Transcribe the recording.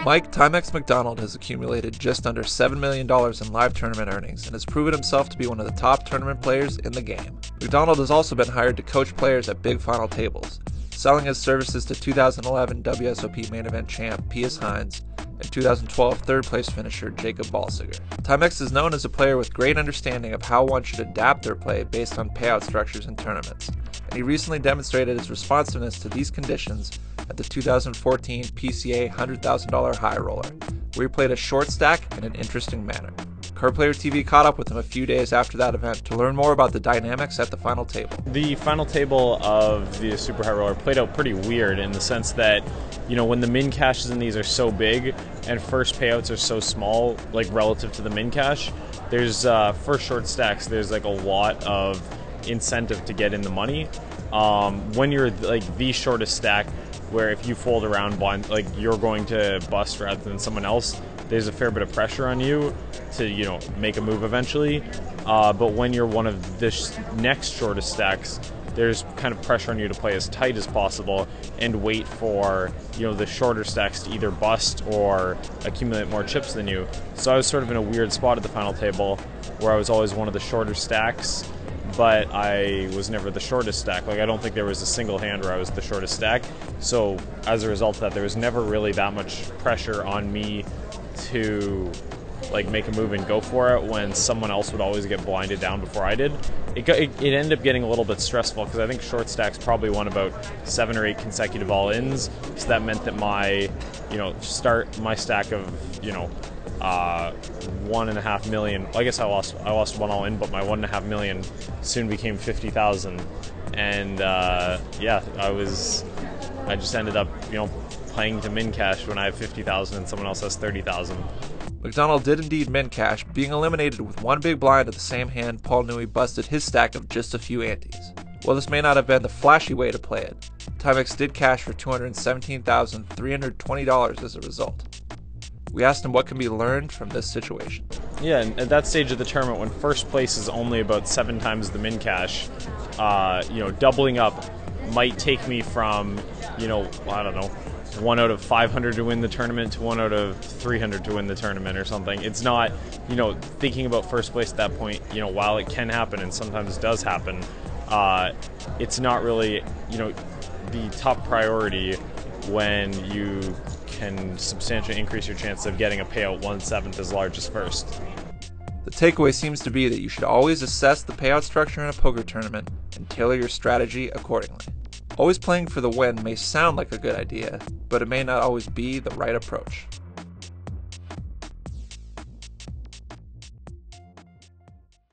Mike Timex McDonald has accumulated just under $7 million in live tournament earnings and has proven himself to be one of the top tournament players in the game. McDonald has also been hired to coach players at big final tables, selling his services to 2011 WSOP main event champ Piuz Heinz and 2012 third place finisher Jacob Balsiger. Timex is known as a player with great understanding of how one should adapt their play based on payout structures in tournaments, and he recently demonstrated his responsiveness to these conditions at the 2014 PCA $100,000 high roller, where he played a short stack in an interesting manner. Card Player TV caught up with him a few days after that event to learn more about the dynamics at the final table. The final table of the Super High Roller played out pretty weird in the sense that, when the min cashes in these are so big and first payouts are so small, like relative to the min cash, there's for short stacks, there's like a lot of incentive to get in the money. When you're like the shortest stack, where if you fold around blind, like you're going to bust rather than someone else, there's a fair bit of pressure on you to make a move eventually. But when you're one of the next shortest stacks, there's kind of pressure on you to play as tight as possible and wait for the shorter stacks to either bust or accumulate more chips than you. So I was sort of in a weird spot at the final table where I was always one of the shorter stacks, but I was never the shortest stack. Like, I don't think there was a single hand where I was the shortest stack. So as a result of that, there was never really that much pressure on me to make a move and go for it when someone else would always get blinded down before I did. It ended up getting a little bit stressful because I think short stacks probably won about 7 or 8 consecutive all-ins. So that meant that my stack of 1.5 million. I guess I lost one all in, but my 1.5 million soon became 50,000, and I just ended up playing to min cash when I have 50,000 and someone else has 30,000. McDonald did indeed min cash, being eliminated with one big blind of the same hand Paul knew he busted his stack of just a few antes. While this may not have been the flashy way to play it, Timex did cash for $217,320 as a result. We asked him what can be learned from this situation. Yeah, and at that stage of the tournament, when first place is only about 7 times the min cash, doubling up might take me from, 1 out of 500 to win the tournament to 1 out of 300 to win the tournament or something. It's not, thinking about first place at that point, while it can happen and sometimes does happen, it's not really, the top priority when you can substantially increase your chance of getting a payout 1/7 as large as first. The takeaway seems to be that you should always assess the payout structure in a poker tournament and tailor your strategy accordingly. Always playing for the win may sound like a good idea, but it may not always be the right approach.